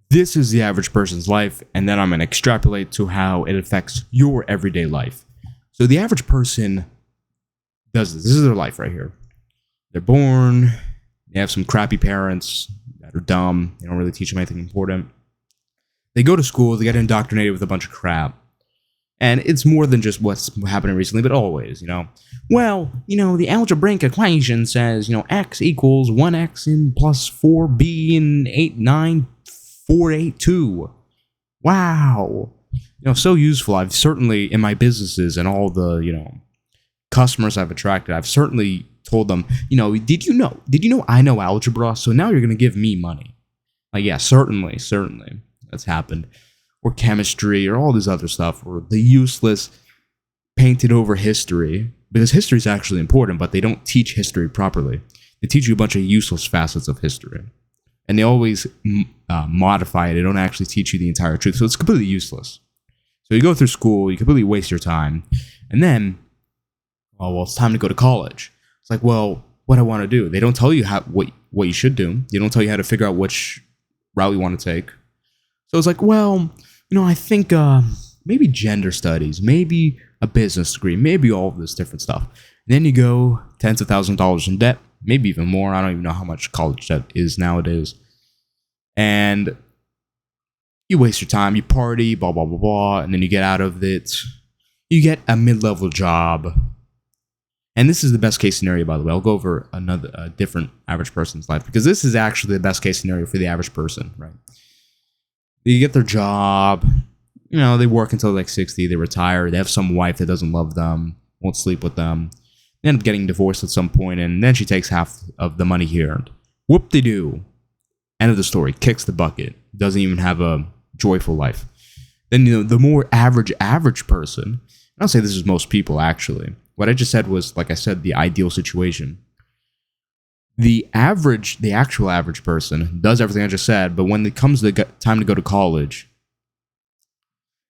This is the average person's life, and then I'm going to extrapolate to how it affects your everyday life. So the average person does this. This is their life right here. They're born, they have some crappy parents that are dumb, they don't really teach them anything important. They go to school, they get indoctrinated with a bunch of crap. And it's more than just what's happening recently, but always, Well, the algebraic equation says, x equals 1x and plus 4b and 8, 9, 4, 8, 2. Wow. So useful. I've certainly, in my businesses and all the, customers I've attracted, I've certainly told them, did you know I know algebra? So now you're going to give me money. Like, yeah, certainly. That's happened. Or chemistry, or all this other stuff, or the useless painted over history, because history is actually important, but they don't teach history properly. They teach you a bunch of useless facets of history, and they always modify it. They don't actually teach you the entire truth, so it's completely useless. So you go through school, you completely waste your time, and then, well, it's time to go to college. It's like, well, what I want to do. They don't tell you what you should do. They don't tell you how to figure out which route you want to take. So it's like, well, I think maybe gender studies, maybe a business degree, maybe all of this different stuff. And then you go tens of thousands of dollars in debt, maybe even more. I don't even know how much college debt is nowadays. And you waste your time, you party, blah, blah, blah, blah, and then you get out of it. You get a mid-level job. And this is the best case scenario, by the way. I'll go over a different average person's life, because this is actually the best case scenario for the average person, right? You get their job, they work until like 60, they retire, they have some wife that doesn't love them, won't sleep with them, they end up getting divorced at some point, and then she takes half of the money he earned. Whoop-de-doo. End of the story. Kicks the bucket. Doesn't even have a joyful life. Then, the more average person, I'll say this is most people, actually. What I just said was, like I said, the ideal situation. The actual average person does everything I just said, but when it comes to time to go to college,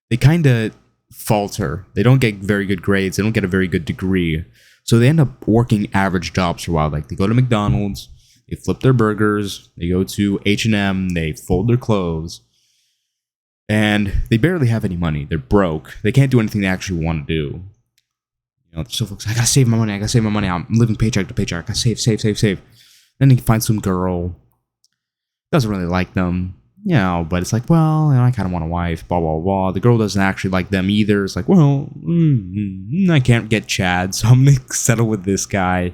they kind of falter. They don't get very good grades. They don't get a very good degree. So they end up working average jobs for a while. Like, they go to McDonald's, they flip their burgers, they go to H&M, they fold their clothes, and they barely have any money. They're broke. They can't do anything they actually want to do. They're so focused, I gotta save my money. I'm living paycheck to paycheck. I gotta save. Then he finds some girl, doesn't really like them, but it's like, well, I kind of want a wife, blah, blah, blah. The girl doesn't actually like them either. It's like, well, I can't get Chad, so I'm going to settle with this guy.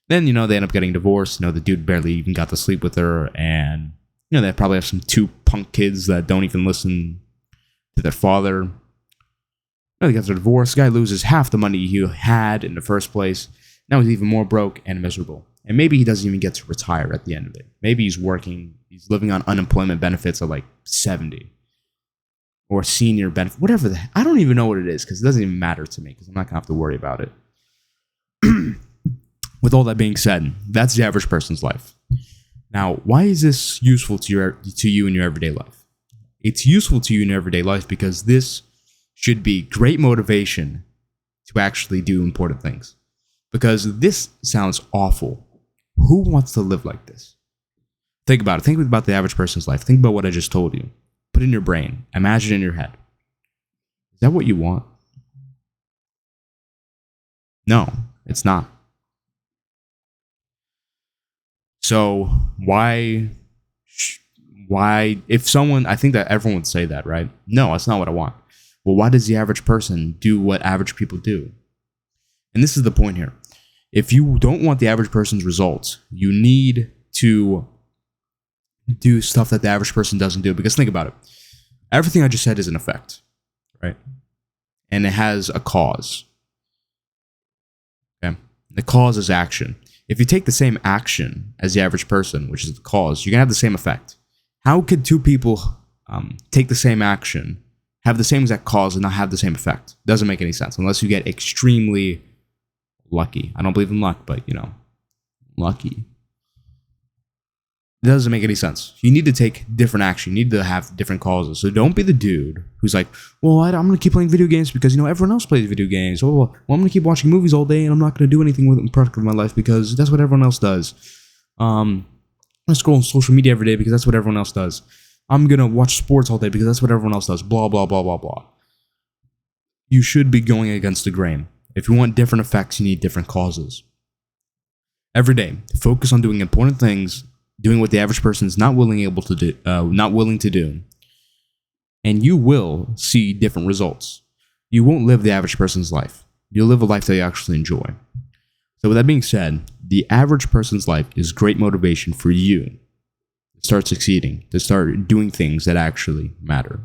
Then, they end up getting divorced. The dude barely even got to sleep with her, and, they probably have some 2 punk kids that don't even listen to their father. They get their divorce. The guy loses half the money he had in the first place. Now he's even more broke and miserable. And maybe he doesn't even get to retire at the end of it. Maybe he's living on unemployment benefits at like 70. Or senior benefit, whatever I don't even know what it is, because it doesn't even matter to me, because I'm not going to have to worry about it. With all that being said, that's the average person's life. Now, why is this useful to you in your everyday life? It's useful to you in your everyday life because this should be great motivation to actually do important things. Because this sounds awful. Who wants to live like this? Think about it. Think about the average person's life. Think about what I just told you. Put it in your brain. Imagine it in your head. Is that what you want? No, it's not. So why, if someone, I think that everyone would say that, right? No, that's not what I want. Well, why does the average person do what average people do? And this is the point here. If you don't want the average person's results, you need to do stuff that the average person doesn't do. Because think about it. Everything I just said is an effect, right? And it has a cause. Okay? The cause is action. If you take the same action as the average person, which is the cause, you're going to have the same effect. How could two people take the same action, have the same exact cause, and not have the same effect? Doesn't make any sense unless you get extremely lucky. I don't believe in luck, but, lucky. It doesn't make any sense. You need to take different action. You need to have different causes. So don't be the dude who's like, well, I'm going to keep playing video games because, everyone else plays video games. Oh, well, I'm going to keep watching movies all day and I'm not going to do anything with it productive in my life because that's what everyone else does. I'm going to scroll on social media every day because that's what everyone else does. I'm going to watch sports all day because that's what everyone else does. Blah, blah, blah, blah, blah. You should be going against the grain. If you want different effects, you need different causes. Every day, focus on doing important things, doing what the average person is not willing to do, and you will see different results. You won't live the average person's life. You'll live a life that you actually enjoy. So with that being said, the average person's life is great motivation for you to start succeeding, to start doing things that actually matter.